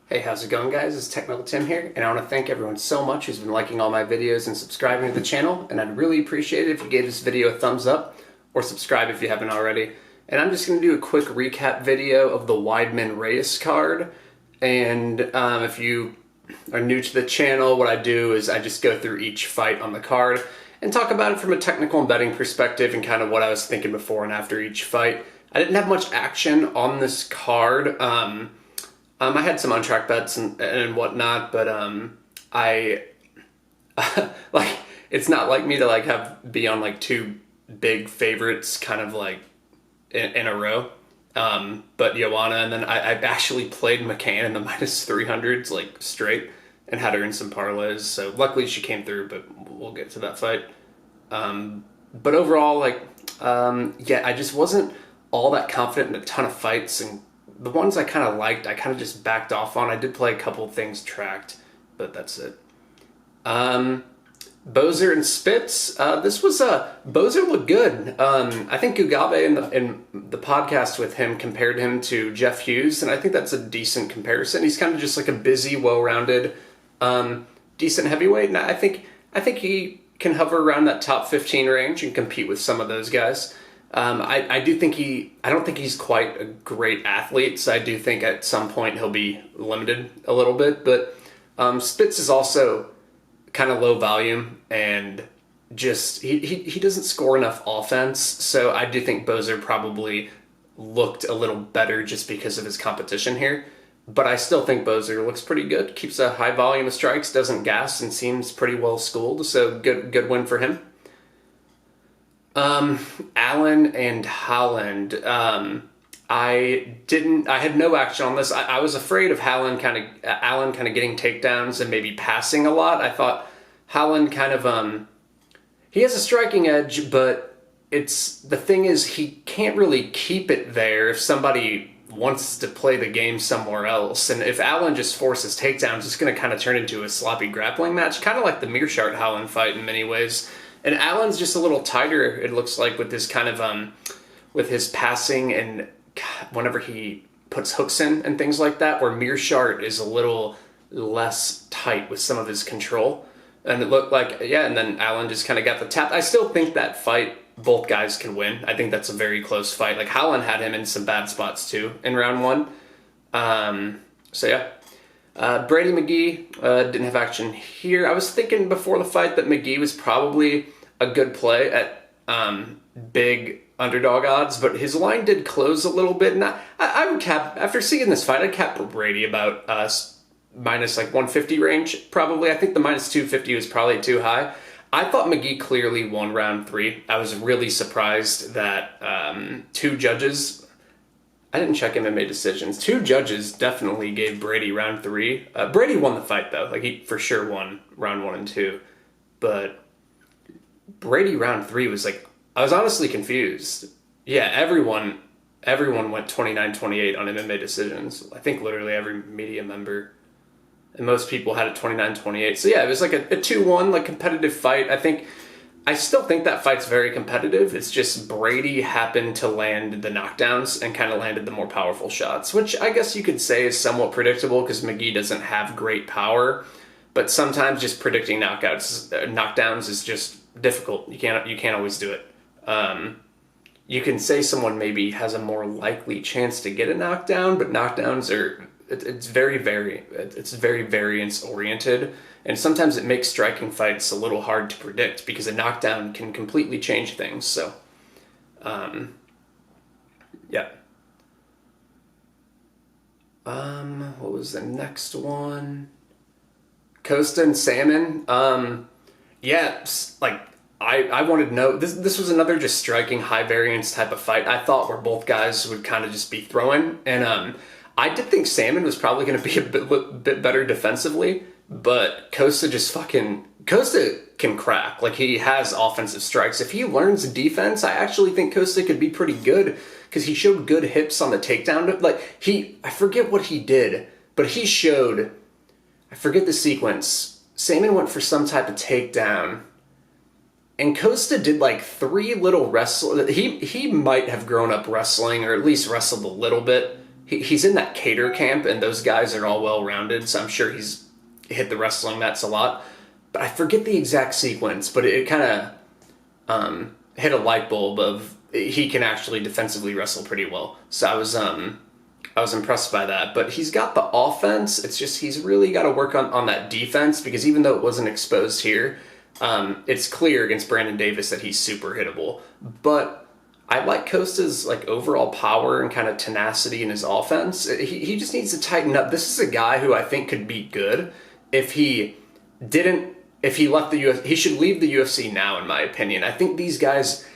Hey, how's it going, guys? It's Technical Tim here, and I want to thank everyone so much who's been liking all my videos and subscribing to the channel, and I'd really appreciate it if you gave this video a thumbs up, or subscribe if you haven't already. And I'm just going to do a quick recap video of the Weidman Reyes card, and if you are new to the channel, what I do is I just go through each fight on the card, and talk about it from a technical and betting perspective, and kind of what I was thinking before and after each fight. I didn't have much action on this card. I had some untracked bets and whatnot, but I like it's not like me to be on like two big favorites kind of like in a row. But Joanna, and then I actually played McCann in the minus 300s like straight and had her in some parlays. So luckily she came through, but we'll get to that fight. But overall, yeah, I just wasn't all that confident in a ton of fights, and the ones I kind of liked, I kind of just backed off on. I did play a couple of things tracked, but that's it. Bozer and Spitz. This was Bozer looked good. I think Gugabe in the podcast with him compared him to Jeff Hughes, and I think that's a decent comparison. He's kind of just like a busy, well-rounded, decent heavyweight, and I think he can hover around that top 15 range and compete with some of those guys. I don't think he's quite a great athlete, so I do think at some point he'll be limited a little bit, but Spitz is also kind of low volume and just, he doesn't score enough offense, so I do think Bozer probably looked a little better just because of his competition here, but I still think Bozer looks pretty good, keeps a high volume of strikes, doesn't gas, and seems pretty well schooled, so good win for him. Allen and Holland. I had no action on this. I was afraid of Allen kind of getting takedowns and maybe passing a lot. I thought Holland kind of, he has a striking edge, but the thing is he can't really keep it there if somebody wants to play the game somewhere else. And if Allen just forces takedowns, it's going to kind of turn into a sloppy grappling match, kind of like the Mearshart-Holland fight in many ways. And Allen's just a little tighter, it looks like, with this kind of, with his passing and whenever he puts hooks in and things like that, where Mearshart is a little less tight with some of his control. And it looked like, yeah, and then Allen just kind of got the tap. I still think that fight, both guys can win. I think that's a very close fight. Like, Holland had him in some bad spots, too, in round one. So, yeah. Brady McGee didn't have action here. I was thinking before the fight that McGee was probably a good play at big underdog odds, but his line did close a little bit. And I would cap, after seeing this fight, I'd cap Brady about minus like 150 range, probably. I think the minus 250 was probably too high. I thought McGee clearly won round 3. I was really surprised that two judges... I didn't check MMA decisions. 2 judges definitely gave Brady round 3. Brady won the fight, though. Like, he for sure won round 1 and 2. But Brady round 3 was like... I was honestly confused. Yeah, everyone went 29-28 on MMA decisions. I think literally every media member. And most people had it 29-28. So, yeah, it was like a 2-1, like, competitive fight. I still think that fight's very competitive. It's just Brady happened to land the knockdowns and kind of landed the more powerful shots, which I guess you could say is somewhat predictable because McGee doesn't have great power. But sometimes just predicting knockdowns is just difficult. You can't always do it. You can say someone maybe has a more likely chance to get a knockdown, but knockdowns are it's very variance oriented. And sometimes it makes striking fights a little hard to predict because a knockdown can completely change things. So, yeah. What was the next one? Costa and Salmon. Yeah, like, I wanted to know, this was another just striking high variance type of fight. I thought where both guys would kind of just be throwing. And, I did think Salmon was probably going to be a bit better defensively. But Costa can crack. Like, he has offensive strikes. If he learns defense, I actually think Costa could be pretty good because he showed good hips on the takedown. Like, I forget what he did, but he showed, I forget the sequence. Salmon went for some type of takedown, and Costa did like 3 little wrestle. He might have grown up wrestling, or at least wrestled a little bit. he's in that cater camp, and those guys are all well-rounded, so I'm sure he's hit the wrestling mats a lot. But I forget the exact sequence, but it kind of hit a light bulb of he can actually defensively wrestle pretty well. So I was impressed by that. But he's got the offense. It's just he's really got to work on that defense, because even though it wasn't exposed here, it's clear against Brandon Davis that he's super hittable. But I like Costa's like overall power and kind of tenacity in his offense. He just needs to tighten up. This is a guy who I think could be good if he left the UFC. He should leave the UFC now, in my opinion. I think these guys,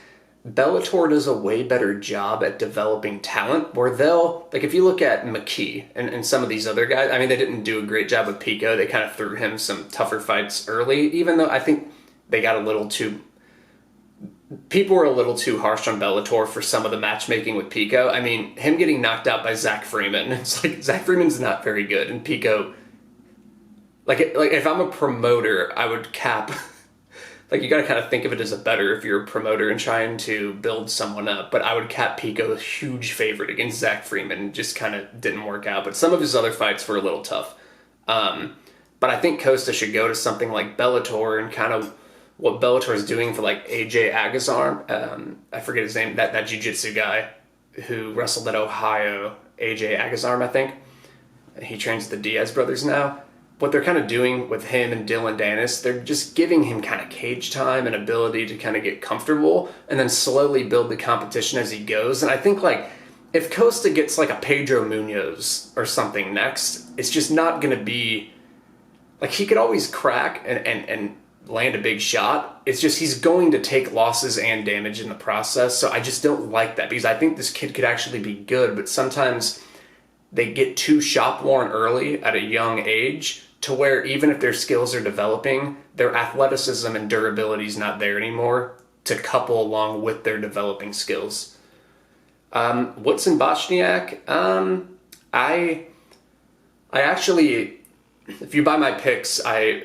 Bellator does a way better job at developing talent, where they'll, like if you look at McGee and some of these other guys, I mean, they didn't do a great job with Pico. They kind of threw him some tougher fights early, even though I think they got people were a little too harsh on Bellator for some of the matchmaking with Pico. I mean, him getting knocked out by Zach Freeman, it's like Zach Freeman's not very good, and Pico, like if I'm a promoter, I would cap. Like, you got to kind of think of it as a better if you're a promoter and trying to build someone up. But I would cap Pico a huge favorite against Zach Freeman. Just kind of didn't work out. But some of his other fights were a little tough. But I think Costa should go to something like Bellator and kind of what Bellator is doing for like AJ Agazarm. I forget his name, that jiu-jitsu guy who wrestled at Ohio, AJ Agazarm, I think. He trains the Diaz brothers now. What they're kind of doing with him and Dylan Dennis, they're just giving him kind of cage time and ability to kind of get comfortable and then slowly build the competition as he goes. And I think, like, if Costa gets like a Pedro Munoz or something next, it's just not going to be, like, he could always crack and land a big shot. It's just he's going to take losses and damage in the process. So I just don't like that, because I think this kid could actually be good, but sometimes they get too shop-worn early at a young age to where even if their skills are developing, their athleticism and durability is not there anymore to couple along with their developing skills. Woodson Bozniak, I actually, if you buy my picks, I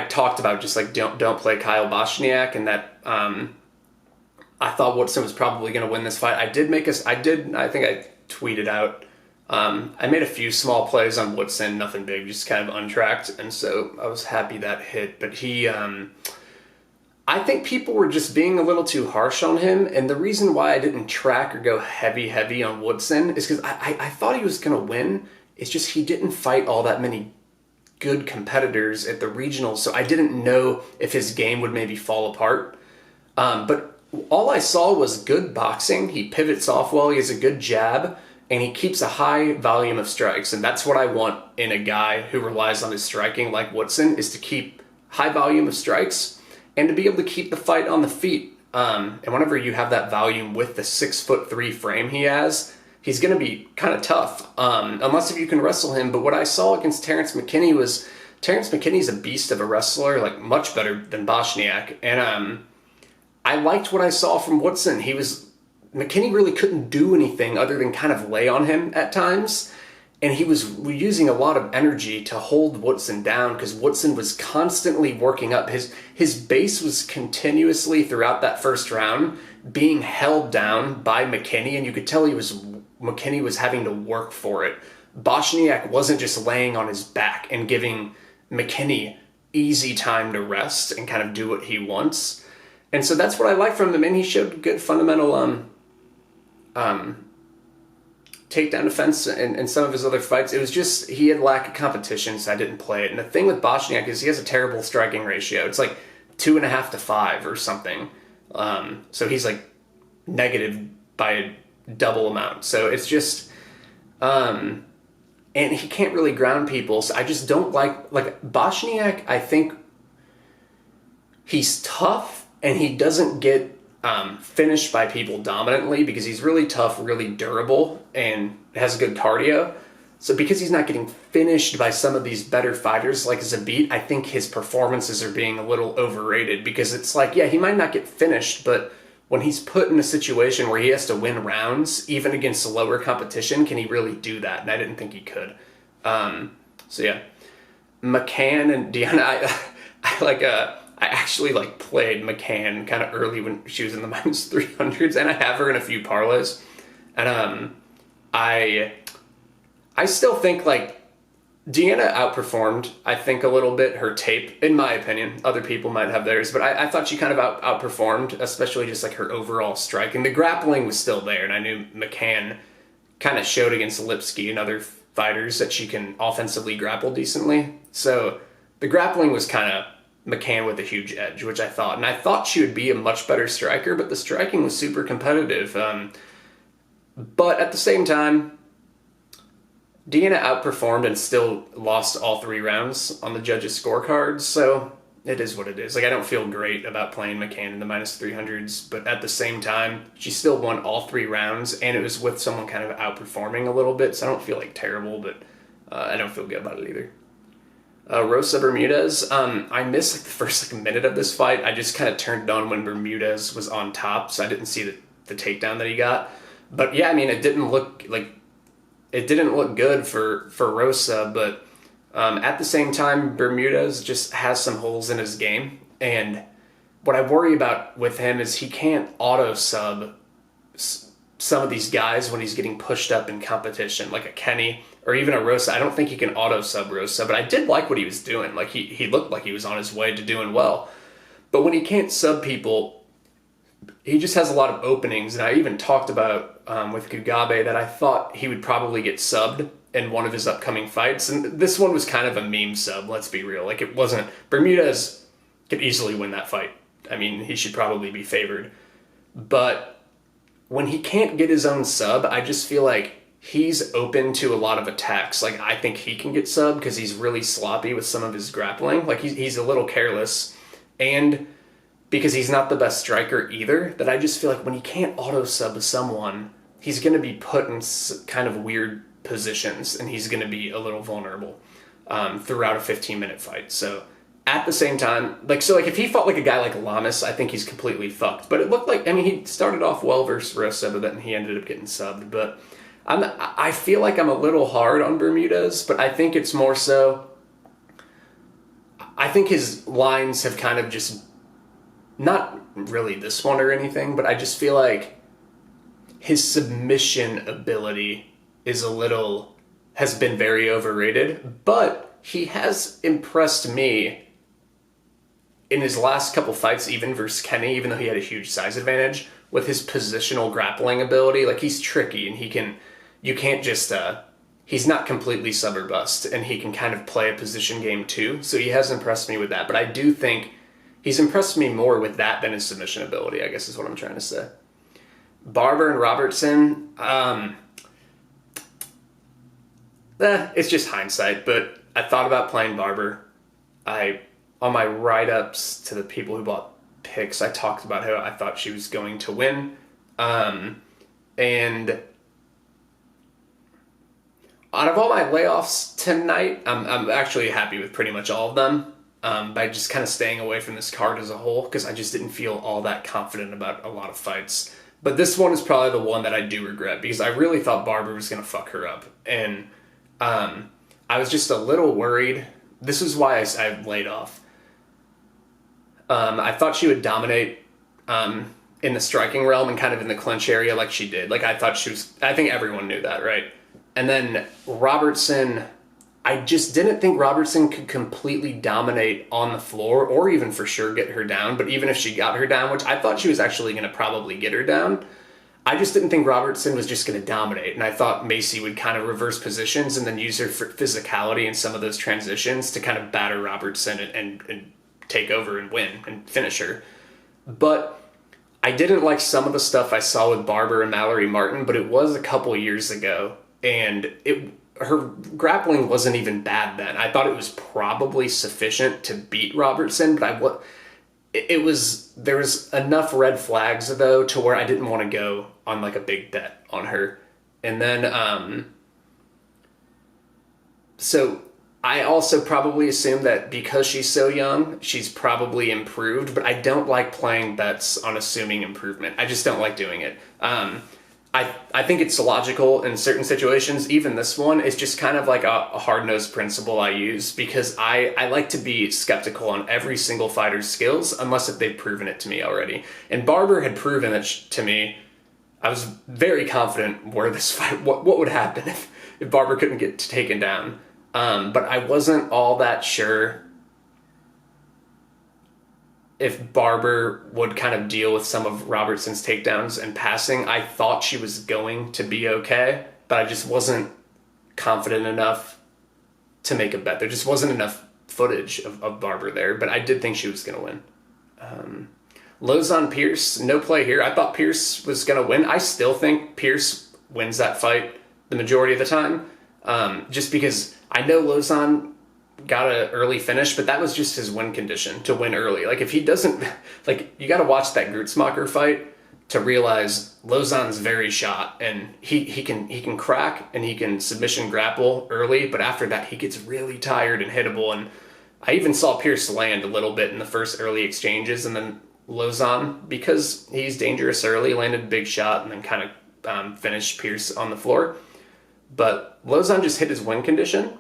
talked about just like don't play Kyle Bozniak, and that I thought Woodson was probably going to win this fight. I think I tweeted out, I made a few small plays on Woodson, nothing big, just kind of untracked, and so I was happy that hit. But he, I think people were just being a little too harsh on him, and the reason why I didn't track or go heavy on Woodson is because I thought he was going to win. It's just he didn't fight all that many good competitors at the regionals, so I didn't know if his game would maybe fall apart. But all I saw was good boxing. He pivots off well, he has a good jab, and he keeps a high volume of strikes. And that's what I want in a guy who relies on his striking like Woodson, is to keep high volume of strikes and to be able to keep the fight on the feet. And whenever you have that volume with the 6'3" frame he has, he's going to be kind of tough, unless if you can wrestle him. But what I saw against Terrence McKinney was Terrence McKinney's a beast of a wrestler, like much better than Bozniak. And I liked what I saw from Woodson. McKinney really couldn't do anything other than kind of lay on him at times. And he was using a lot of energy to hold Woodson down, because Woodson was constantly working up. His base was continuously throughout that first round being held down by McKinney, and you could tell McKinney was having to work for it. Bozniak wasn't just laying on his back and giving McKinney easy time to rest and kind of do what he wants. And so that's what I like from him, and he showed good fundamental takedown defense in some of his other fights. It was just he had lack of competition, so I didn't play it. And the thing with Bozniak is he has a terrible striking ratio. It's like 2.5 to 5 or something. So he's like negative by a double amount. So it's just, and he can't really ground people. So I just don't like Bozniak. I think he's tough, and he doesn't get finished by people dominantly because he's really tough, really durable, and has good cardio. So because he's not getting finished by some of these better fighters like Zabit, I think his performances are being a little overrated, because it's like, yeah, he might not get finished, but when he's put in a situation where he has to win rounds, even against lower competition, can he really do that? And I didn't think he could. So yeah, McCann and Deanna, I actually played McCann kind of early when she was in the -300s, and I have her in a few parlays. And I still think like Deanna outperformed, I think, a little bit her tape, in my opinion. Other people might have theirs, but I thought she kind of outperformed, especially just like her overall striking. The grappling was still there, and I knew McCann kind of showed against Lipsky and other fighters that she can offensively grapple decently. So the grappling was kind of McCann with a huge edge, which I thought. And I thought she would be a much better striker, but the striking was super competitive. But at the same time, Deanna outperformed and still lost all 3 rounds on the judges' scorecards, so it is what it is. Like, I don't feel great about playing McCann in the minus 300s, but at the same time, she still won all 3 rounds, and it was with someone kind of outperforming a little bit, so I don't feel like terrible, but I don't feel good about it either. Rosa Bermudez, I missed like the first minute of this fight. I just kind of turned it on when Bermudez was on top, so I didn't see the takedown that he got. But yeah, I mean, it didn't look good for Rosa, but at the same time, Bermudez just has some holes in his game. And what I worry about with him is he can't auto-sub some of these guys when he's getting pushed up in competition, like a Kenny or even a Rosa. I don't think he can auto-sub Rosa, but I did like what he was doing. Like, he looked like he was on his way to doing well. But when he can't sub people, he just has a lot of openings, and I even talked about with Gugabe that I thought he would probably get subbed in one of his upcoming fights, and this one was kind of a meme sub, let's be real. Like, it wasn't... Bermudez could easily win that fight. I mean, he should probably be favored. But when he can't get his own sub, I just feel like he's open to a lot of attacks. Like, I think he can get subbed because he's really sloppy with some of his grappling. Like, he's a little careless, and because he's not the best striker either, that I just feel like when he can't auto-sub someone, he's going to be put in kind of weird positions, and he's going to be a little vulnerable throughout a 15-minute fight. So at the same time, like if he fought like a guy like Lamas, I think he's completely fucked. But it looked like, I mean, he started off well versus Rosa, but then he ended up getting subbed. But I feel like I'm a little hard on Bermudez, but I think it's more so, I think his lines have kind of just, not really this one or anything, but I just feel like his submission ability has been very overrated, but he has impressed me in his last couple fights, even versus Kenny, even though he had a huge size advantage, with his positional grappling ability. Like, he's tricky, and you can't just, he's not completely sub or bust, and he can kind of play a position game too, so he has impressed me with that, but I do think he's impressed me more with that than his submission ability, I guess is what I'm trying to say. Barber and Robertson, it's just hindsight, but I thought about playing Barber. On my write-ups to the people who bought picks, I talked about how I thought she was going to win. And out of all my layoffs tonight, I'm actually happy with pretty much all of them. By just kind of staying away from this card as a whole, because I just didn't feel all that confident about a lot of fights. But this one is probably the one that I do regret, because I really thought Barber was going to fuck her up. And I was just a little worried. This is why I laid off. I thought she would dominate in the striking realm and kind of in the clinch area like she did. Like, I think everyone knew that, right? And then Robertson, I just didn't think Robertson could completely dominate on the floor or even for sure get her down. But even if she got her down, which I thought she was actually going to probably get her down, I just didn't think Robertson was just going to dominate. And I thought Macy would kind of reverse positions and then use her physicality in some of those transitions to kind of batter Robertson and take over and win and finish her. But I didn't like some of the stuff I saw with Barber and Mallory Martin, but it was a couple years ago. And her grappling wasn't even bad then. I thought it was probably sufficient to beat Robertson, but there was enough red flags though to where I didn't want to go on like a big bet on her. And then so I also probably assume that because she's so young, she's probably improved, but I don't like playing bets on assuming improvement. I just don't like doing it. I think it's logical in certain situations. Even this one is just kind of like a hard-nosed principle I use, because I like to be skeptical on every single fighter's skills unless if they've proven it to me already. And Barber had proven it to me I was very confident where this fight, what would happen if Barber couldn't get taken down. But I wasn't all that sure if Barber would kind of deal with some of Robertson's takedowns and passing. I thought she was going to be okay, but I just wasn't confident enough to make a bet. There just wasn't enough footage of Barber there, but I did think she was going to win. Lauzon Pierce, no play here. I thought Pierce was going to win. I still think Pierce wins that fight the majority of the time, just because I know Lauzon got an early finish, but that was just his win condition, to win early. Like, if he doesn't, like, you got to watch that Grutzmacher fight to realize Lauzon's very shot, and he can crack and he can submission grapple early, but after that he gets really tired and hittable. And I even saw Pierce land a little bit in the first early exchanges, and then Lauzon, because he's dangerous early, landed a big shot and then kind of finished Pierce on the floor. But Lauzon just hit his win condition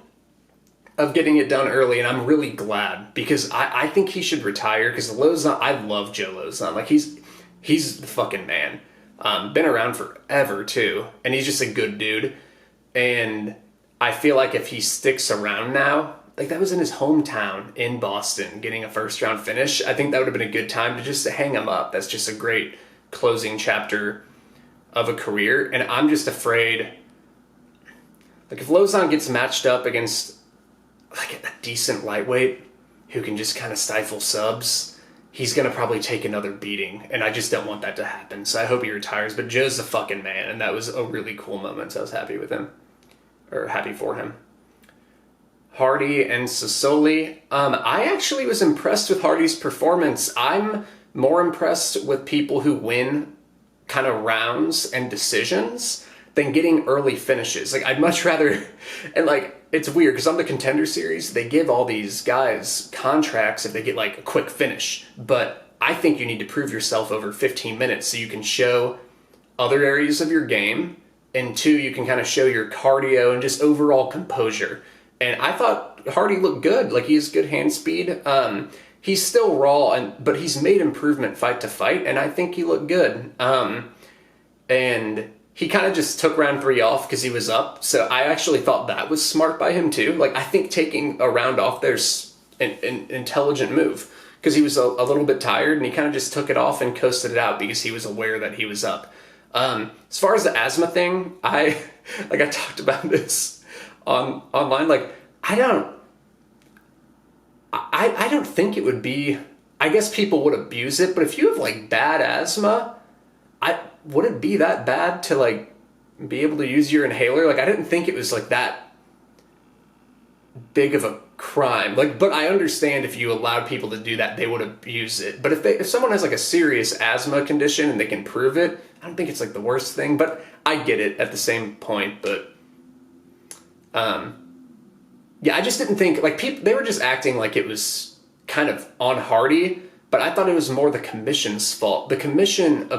of getting it done early, and I'm really glad, because I think he should retire, because Lauzon, I love Joe Lauzon. Like, he's the fucking man. Been around forever too, and he's just a good dude. And I feel like if he sticks around now, like, that was in his hometown in Boston, getting a first round finish, I think that would have been a good time to just hang him up. That's just a great closing chapter of a career. And I'm just afraid, like, if Lauzon gets matched up against like a decent lightweight who can just kind of stifle subs, he's going to probably take another beating, and I just don't want that to happen. So I hope he retires, but Joe's a fucking man, and that was a really cool moment, so I was happy with him, or happy for him. Hardy and Sassoli. I actually was impressed with Hardy's performance. I'm more impressed with people who win kind of rounds and decisions than getting early finishes. Like, I'd much rather, and like, it's weird because on the Contender Series, they give all these guys contracts if they get like a quick finish. But I think you need to prove yourself over 15 minutes so you can show other areas of your game. And two, you can kind of show your cardio and just overall composure. And I thought Hardy looked good. Like, he has good hand speed. He's still raw, but he's made improvement fight to fight, and I think he looked good. And he kind of just took round 3 off because he was up. So I actually thought that was smart by him too. Like, I think taking a round off there's an intelligent move, because he was a little bit tired and he kind of just took it off and coasted it out because he was aware that he was up. As far as the asthma thing, I talked about this online. Like, I don't think it would be, I guess people would abuse it, but if you have like bad asthma, would it be that bad to like be able to use your inhaler? Like, I didn't think it was like that big of a crime. Like, but I understand if you allowed people to do that, they would abuse it. But if someone has like a serious asthma condition and they can prove it, I don't think it's like the worst thing. But I get it at the same point. But yeah, I just didn't think, like, they were just acting like it was kind of on Hardy, but I thought it was more the commission's fault. The commission,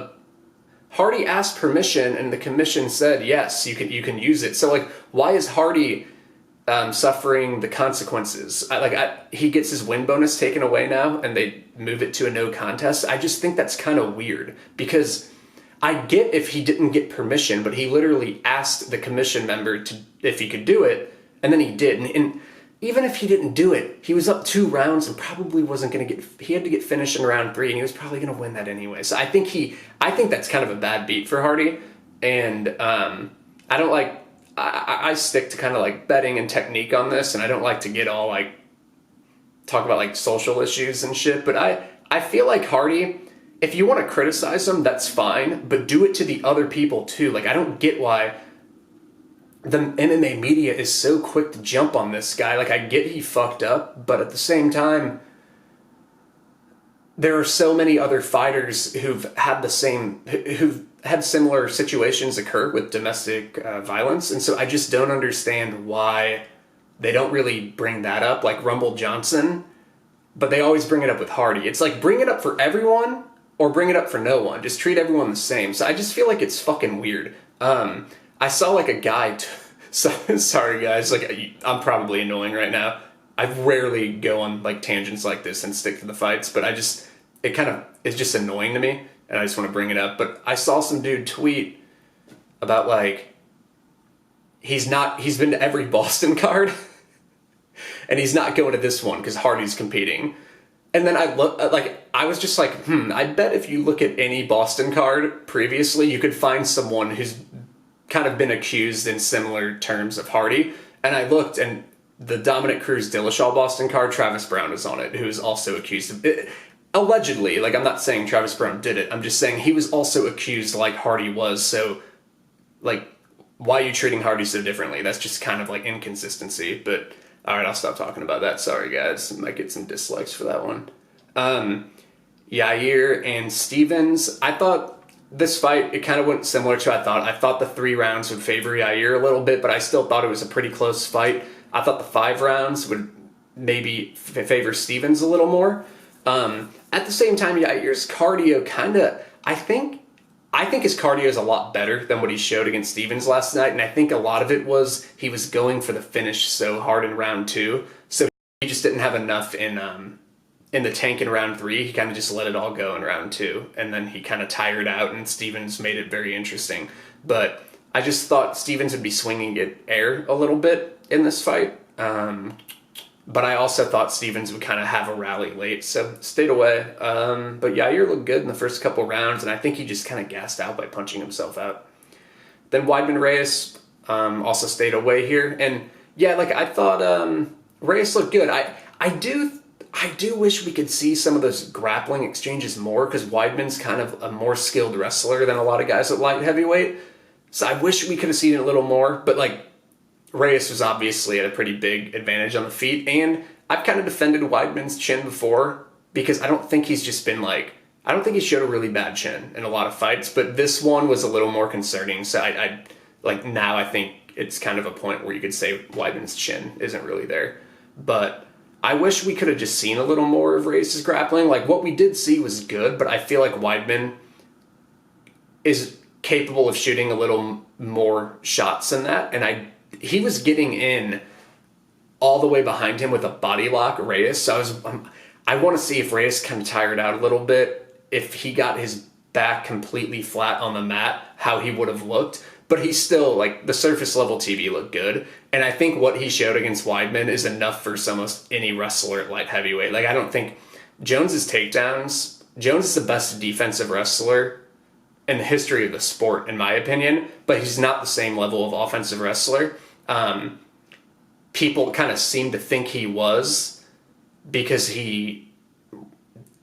Hardy asked permission, and the commission said, yes, you can use it. So, like, why is Hardy suffering the consequences? He gets his win bonus taken away now, and they move it to a no contest. I just think that's kind of weird, because I get if he didn't get permission, but he literally asked the commission member if he could do it, and then he did. And even if he didn't do it, he was up 2 rounds and probably wasn't going to he had to get finished in round 3, and he was probably going to win that anyway. So I think that's kind of a bad beat for Hardy. And I don't like, I stick to kind of like betting and technique on this, and I don't like to get all like, talk about like social issues and shit. But I feel like Hardy, if you want to criticize him, that's fine, but do it to the other people too. Like, I don't get why the MMA media is so quick to jump on this guy. Like, I get he fucked up, but at the same time, there are so many other fighters who've had similar situations occur with domestic violence, and so I just don't understand why they don't really bring that up, like Rumble Johnson, but they always bring it up with Hardy. It's like, bring it up for everyone or bring it up for no one. Just treat everyone the same. So I just feel like it's fucking weird. I saw like a guy, sorry guys, like, I'm probably annoying right now. I rarely go on like tangents like this and stick to the fights, but it's just annoying to me, and I just want to bring it up. But I saw some dude tweet about like he's been to every Boston card and he's not going to this one because Hardy's competing. And then I was just like, I bet if you look at any Boston card previously, you could find someone who's kind of been accused in similar terms of Hardy. And I looked, and the Dominic Cruz-Dillashaw Boston card, Travis Brown is on it, who is also accused of it. Allegedly, like, I'm not saying Travis Brown did it. I'm just saying he was also accused like Hardy was. So, like, why are you treating Hardy so differently? That's just kind of like inconsistency. But all right, I'll stop talking about that. Sorry, guys. Might get some dislikes for that one. Yair and Stevens. I thought this fight, it kind of went similar to I thought. I thought the 3 rounds would favor Yair a little bit, but I still thought it was a pretty close fight. I thought the 5 rounds would maybe favor Stevens a little more. At the same time, Yair's cardio kind of, I think his cardio is a lot better than what he showed against Stevens last night, and I think a lot of it was he was going for the finish so hard in round 2, so he just didn't have enough in the tank in round 3. He kind of just let it all go in round 2, and then he kind of tired out, and Stevens made it very interesting. But I just thought Stevens would be swinging at air a little bit in this fight, but I also thought Stevens would kind of have a rally late, so stayed away. But Yair looked good in the first couple rounds, and I think he just kind of gassed out by punching himself out. Then Weidman Reyes also stayed away here, and yeah, like I thought Reyes looked good. I do wish we could see some of those grappling exchanges more, because Weidman's kind of a more skilled wrestler than a lot of guys at light heavyweight, so I wish we could have seen it a little more, but like Reyes was obviously at a pretty big advantage on the feet, and I've kind of defended Weidman's chin before because I don't think he's just been like, I don't think he showed a really bad chin in a lot of fights, but this one was a little more concerning, so I like now I think it's kind of a point where you could say Weidman's chin isn't really there. But I wish we could have just seen a little more of Reyes' grappling. Like what we did see was good, but I feel like Weidman is capable of shooting a little more shots than that, and he was getting in all the way behind him with a body lock, Reyes. So I want to see if Reyes kind of tired out a little bit, if he got his back completely flat on the mat, how he would have looked. But he's still, like, the surface level TV looked good. And I think what he showed against Weidman is enough for almost any wrestler at light heavyweight. Like, I don't think Jones' takedowns, Jones is the best defensive wrestler in the history of the sport, in my opinion, but he's not the same level of offensive wrestler. People kind of seem to think he was, because he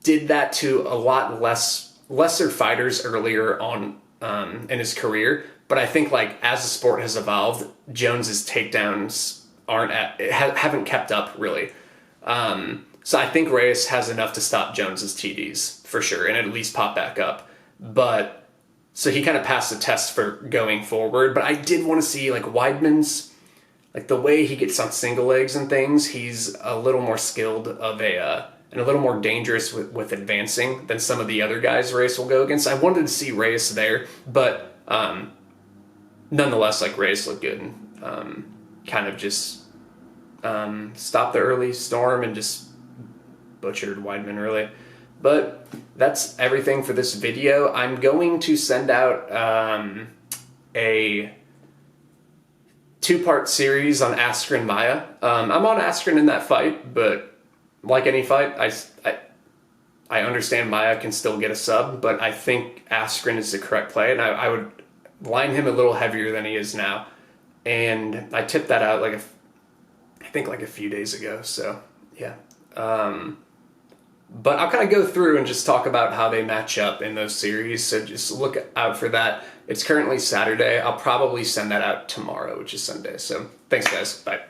did that to a lot lesser fighters earlier on in his career. But I think like as the sport has evolved, Jones's takedowns haven't kept up really. So I think Reyes has enough to stop Jones's TDs for sure, and at least pop back up. But so he kind of passed the test for going forward. But I did want to see like Weidman's, like the way he gets on single legs and things. He's a little more skilled and a little more dangerous with advancing than some of the other guys Reyes will go against. I wanted to see Reyes there, but nonetheless, like Reyes looked good and kind of just stopped the early storm and just butchered Weidman really. But that's everything for this video. I'm going to send out a 2-part series on Askren Maia. I'm on Askren in that fight, but like any fight, I understand Maia can still get a sub, but I think Askren is the correct play, and I would line him a little heavier than he is now. And I tipped that out I think a few days ago, so yeah. But I'll kind of go through and just talk about how they match up in those series, so just look out for that. It's currently Saturday. I'll probably send that out tomorrow, which is Sunday. So thanks, guys. Bye.